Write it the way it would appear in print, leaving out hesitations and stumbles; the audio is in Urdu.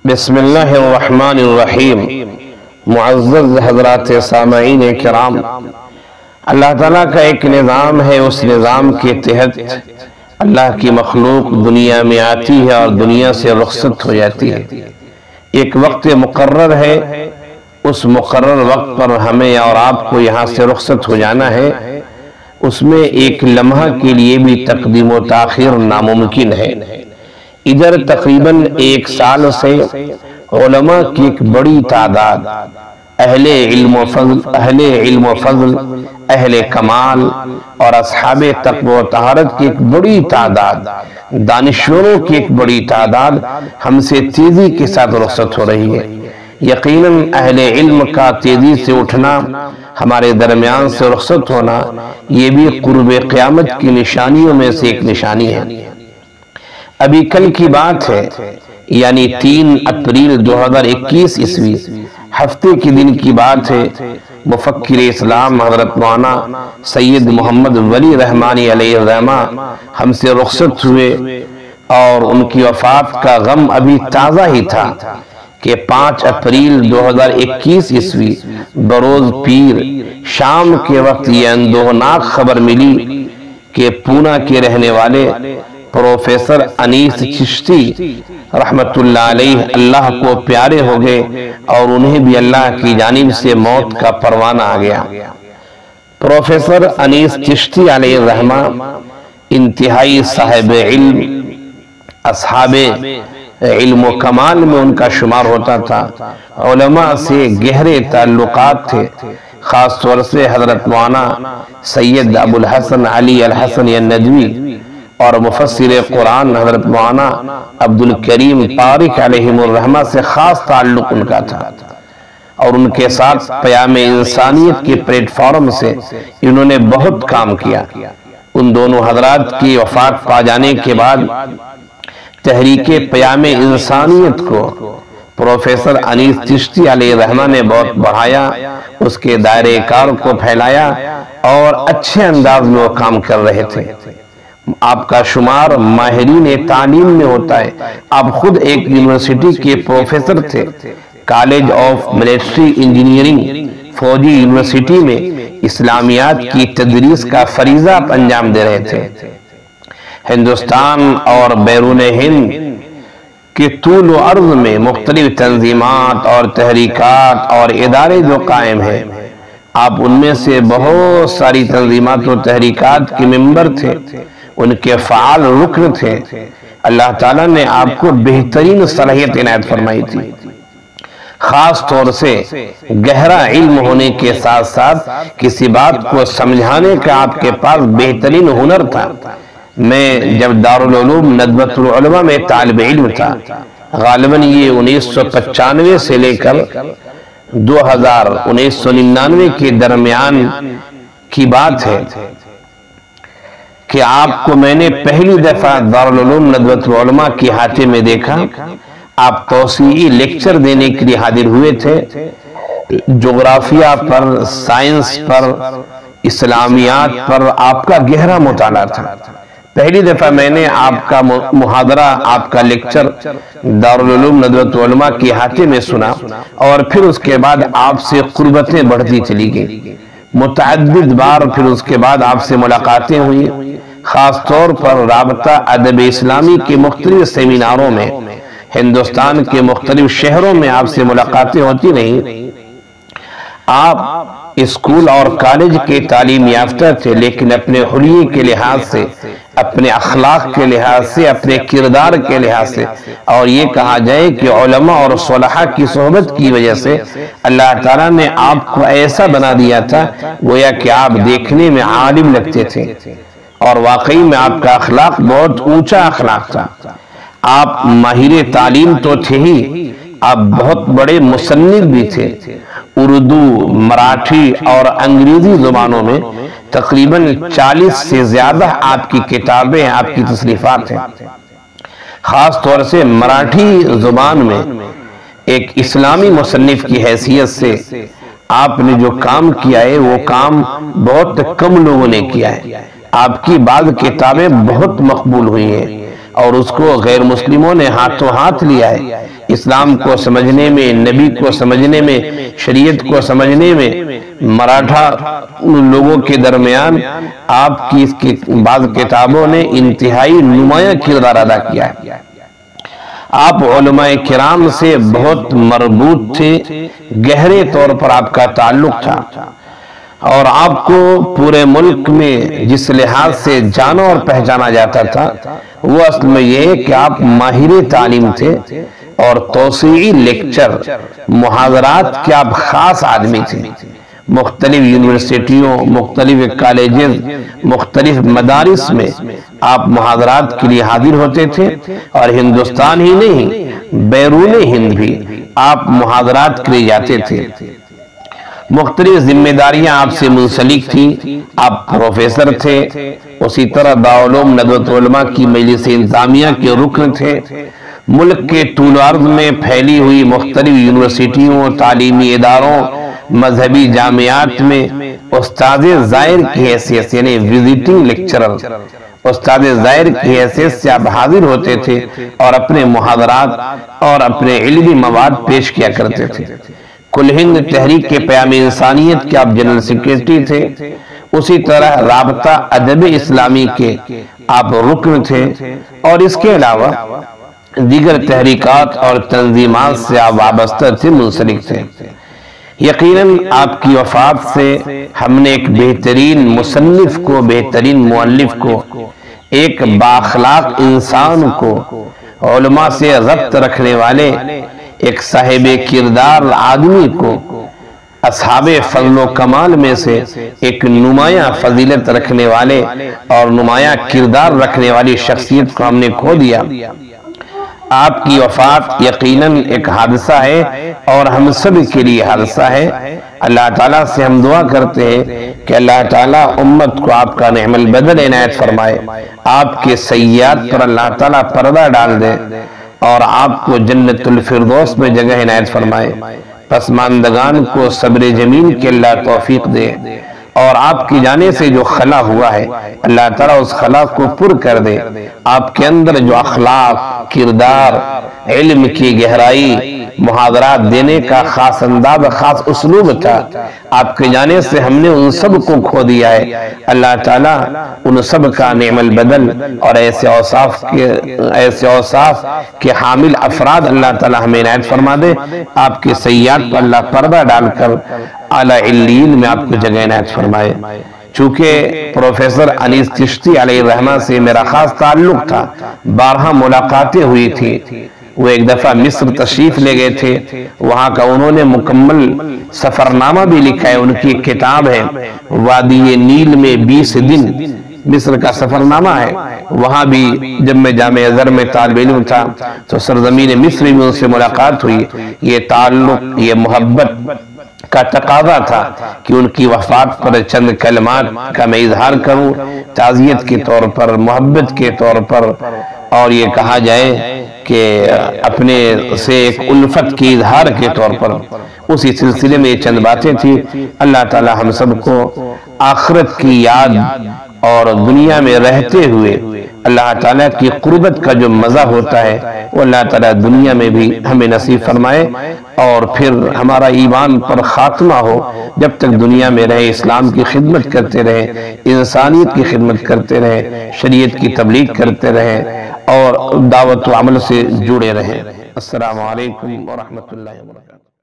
بسم اللہ الرحمن الرحیم۔ معزز حضرات سامعین کرام، اللہ تعالیٰ کا ایک نظام ہے، اس نظام کے تحت اللہ کی مخلوق دنیا میں آتی ہے اور دنیا سے رخصت ہو جاتی ہے۔ ایک وقت مقرر ہے، اس مقرر وقت پر ہمیں اور آپ کو یہاں سے رخصت ہو جانا ہے۔ اس میں ایک لمحہ کے لیے بھی تقدیم و تاخیر ناممکن ہے۔ ادھر تقریباً 1 سال سے علماء کی ایک بڑی تعداد، اہل علم و فضل، اہل کمال اور اصحاب تقوی و طہارت کی ایک بڑی تعداد، دانشوروں کی ایک بڑی تعداد ہم سے تیزی کے ساتھ رخصت ہو رہی ہے۔ یقیناً اہل علم کا تیزی سے اٹھنا، ہمارے درمیان سے رخصت ہونا، یہ بھی قرب قیامت کی نشانیوں میں سے ایک نشانی ہے۔ ابھی کل کی بات ہے، یعنی 3 اپریل 2021 عیسوی، ہفتے کے دن کی بات ہے۔ مفکر اسلام حضرت مولانا سید محمد ولی رحمانی علیہ الرحمہ ہم سے رخصت ہوئے، اور ان کی وفات کا غم ابھی تازہ ہی تھا کہ 5 اپریل 2021 عیسوی بروز پیر شام کے وقت یہ اندوہناک خبر ملی کہ پونا کے رہنے والے پروفیسر انیس چشتی رحمت اللہ علیہ اللہ کو پیارے ہو گئے، اور انہیں بھی اللہ کی جانب سے موت کا پروانہ آ گیا۔ پروفیسر انیس چشتی علیہ الرحمہ انتہائی صاحب علم، اصحاب علم و کمال میں ان کا شمار ہوتا تھا۔ علماء سے گہرے تعلقات تھے، خاص طور سے حضرت مولانا سید ابو الحسن علی الحسن الندوی اور مفسر قرآن حضرت مولانا عبد الکریم طارق علیہ الرحمہ سے خاص تعلق ان کا تھا، اور ان کے ساتھ پیام انسانیت کے پلیٹ فارم سے انہوں نے بہت کام کیا۔ ان دونوں حضرات کی وفات پا جانے کے بعد تحریک پیام انسانیت کو پروفیسر انیس چشتی علیہ الرحمہ نے بہت بڑھایا، اس کے دائرے کار کو پھیلایا، اور اچھے انداز میں وہ کام کر رہے تھے۔ آپ کا شمار ماہرین تعلیم میں ہوتا ہے، آپ خود ایک یونیورسٹی کے پروفیسر تھے، کالج آف ملٹری انجینئرنگ فوجی یونیورسٹی میں اسلامیات کی تدریس کا فریضہ آپ انجام دے رہے تھے۔ ہندوستان اور بیرون ہند کے طول و عرض میں مختلف تنظیمات اور تحریکات اور ادارے جو قائم ہیں، آپ ان میں سے بہت ساری تنظیمات و تحریکات کے ممبر تھے، ان کے فعال رکن تھے۔ اللہ تعالیٰ نے آپ کو بہترین صلاحیت عنایت فرمائی تھی، خاص طور سے گہرا علم ہونے کے ساتھ ساتھ کسی بات کو سمجھانے کا آپ کے پاس بہترین ہنر تھا۔ میں جب دارالعلوم ندوۃ العلماء میں طالب علم تھا، غالباً یہ 1995 سے لے کر 1999 کے درمیان کی بات ہے کہ آپ کو میں نے پہلی دفعہ دارالعلوم ندوۃ العلماء کے احاطے میں دیکھا۔ آپ توسیعی لیکچر دینے کے لیے حاضر ہوئے تھے، جغرافیہ پر، سائنس پر، اسلامیات پر آپ کا گہرا مطالعہ تھا۔ پہلی دفعہ میں نے آپ کا محاضرہ، آپ کا لیکچر دارالعلوم ندوۃ العلماء کے احاطے میں سنا، اور پھر اس کے بعد آپ سے قربتیں بڑھتی چلی گئی۔ متعدد بار پھر اس کے بعد آپ سے ملاقاتیں ہوئی، خاص طور پر رابطہ ادب اسلامی کے مختلف سیمیناروں میں، ہندوستان کے مختلف شہروں میں آپ سے ملاقاتیں ہوتی رہیں۔ آپ اسکول اور کالج کے تعلیم یافتہ تھے، لیکن اپنے حلیے کے لحاظ سے، اپنے اخلاق کے لحاظ سے، اپنے کردار کے لحاظ سے، اور یہ کہا جائے کہ علماء اور صلحاء کی صحبت کی وجہ سے اللہ تعالیٰ نے آپ کو ایسا بنا دیا تھا گویا کہ آپ دیکھنے میں عالم لگتے تھے، اور واقعی میں آپ کا اخلاق بہت اونچا اخلاق تھا۔ آپ ماہر تعلیم تو تھے ہی، آپ بہت بڑے مصنف بھی تھے۔ اردو، مراٹھی اور انگریزی زبانوں میں تقریباً 40 سے زیادہ آپ کی کتابیں، آپ کی تصنیفات ہیں۔ خاص طور سے مراٹھی زبان میں ایک اسلامی مصنف کی حیثیت سے آپ نے جو کام کیا ہے، وہ کام بہت کم لوگوں نے کیا ہے۔ آپ کی بعض کتابیں بہت مقبول ہوئی ہیں، اور اس کو غیر مسلموں نے ہاتھوں ہاتھ لیا ہے۔ اسلام کو سمجھنے میں، نبی کو سمجھنے میں، شریعت کو سمجھنے میں مراٹھا لوگوں کے درمیان آپ کی اس کی بعض کتابوں نے انتہائی نمایاں کردار ادا کیا ہے۔ آپ علماء کرام سے بہت مربوط تھے، گہرے طور پر آپ کا تعلق تھا، اور آپ کو پورے ملک میں جس لحاظ سے جانا اور پہچانا جاتا تھا وہ اصل میں یہ ہے کہ آپ ماہر تعلیم تھے اور توسیعی لیکچر محاضرات کے آپ خاص آدمی تھے۔ مختلف یونیورسٹیوں، مختلف کالجز، مختلف مدارس میں آپ محاضرات کے لیے حاضر ہوتے تھے، اور ہندوستان ہی نہیں بیرون ہند بھی آپ محاضرات کے لیے جاتے تھے۔ مختلف ذمہ داریاں آپ سے منسلک تھیں، آپ پروفیسر تھے، اسی طرح دارالعلوم ندوۃ العلماء کی مجلس انتظامیہ کے رکن تھے۔ ملک کے طول و عرض میں پھیلی ہوئی مختلف یونیورسٹیوں، تعلیمی اداروں، مذہبی جامعات میں استاد زائر کی حیثیت سے، یعنی وزٹنگ لیکچرر، استاد زائر کی حیثیت سے آپ حاضر ہوتے تھے اور اپنے محاضرات اور اپنے علمی مواد پیش کیا کرتے تھے۔ کل ہند تحریک کے پیام انسانیت کے آپ جنرل سیکریٹری تھے، اسی طرح رابطہ ادب اسلامی کے آپ رکن تھے، اور اس کے علاوہ دیگر تحریکات اور تنظیمات سے آپ وابستہ تھے، منسلک تھے۔ یقیناً آپ کی وفات سے ہم نے ایک بہترین مصنف کو، بہترین مؤلف کو، ایک بااخلاق انسان کو، علماء سے ربط رکھنے والے ایک صاحب کردار آدمی کو، اصحاب فضل و کمال میں سے ایک نمایاں فضیلت رکھنے والے اور نمایاں کردار رکھنے والی شخصیت کو ہم نے کھو دیا۔ آپ کی وفات یقیناً ایک حادثہ ہے اور ہم سب کے لیے حادثہ ہے۔ اللہ تعالیٰ سے ہم دعا کرتے ہیں کہ اللہ تعالیٰ امت کو آپ کا نعم البدل عنایت فرمائے، آپ کے سیئات پر اللہ تعالیٰ پردہ ڈال دے اور آپ کو جنت الفردوس میں جگہ عنایت فرمائے۔ پسماندگان کو صبر جمیل کے اللہ توفیق دے، اور آپ کی جانے سے جو خلا ہوا ہے اللہ تعالیٰ اس خلا کو پر کر دے۔ آپ کے اندر جو اخلاق، کردار، علم کی گہرائی، محاضرات دینے کا خاص انداز، خاص اسلوب تھا، آپ کے جانے سے ہم نے ان سب کو کھو دیا ہے۔ اللہ تعالیٰ ان سب کا نعم البدل اور ایسے اوصاف کے حامل افراد اللہ تعالیٰ ہمیں عنایت فرما دے۔ آپ کے سیئات پر اللہ پردہ ڈال کر اعلیٰ علیین میں آپ کو جگہ عنایت فرمائے۔ چونکہ پروفیسر انیس چشتی علیہ الرحمہ سے میرا خاص تعلق تھا، بارہا ملاقاتیں ہوئی تھی، وہ ایک دفعہ مصر تشریف لے گئے تھے، وہاں کا انہوں نے مکمل سفرنامہ بھی لکھا ہے، ان کی ایک کتاب ہے وادی نیل میں 20 دن، مصر کا سفرنامہ ہے۔ وہاں بھی جب میں جامعہ ازہر میں طالب علم تھا تو سرزمین مصر میں ان سے ملاقات ہوئی۔ یہ تعلق، یہ محبت کا تقاضا تھا کہ ان کی وفات پر چند کلمات کا میں اظہار کروں، تعزیت کے طور پر، محبت کے طور پر، اور یہ کہا جائے کہ اپنے سے ایک الفت کے اظہار کے طور پر۔ اسی سلسلے میں یہ چند باتیں تھی۔ اللہ تعالی ہم سب کو آخرت کی یاد اور دنیا میں رہتے ہوئے اللہ تعالیٰ کی قربت کا جو مزہ ہوتا ہے وہ اللہ تعالیٰ دنیا میں بھی ہمیں نصیب فرمائے، اور پھر ہمارا ایمان پر خاتمہ ہو، جب تک دنیا میں رہے اسلام کی خدمت کرتے رہے، انسانیت کی خدمت کرتے رہے، شریعت کی تبلیغ کرتے رہے اور دعوت و عمل سے جڑے رہے۔ السلام علیکم ورحمۃ اللہ وبرکاتہ۔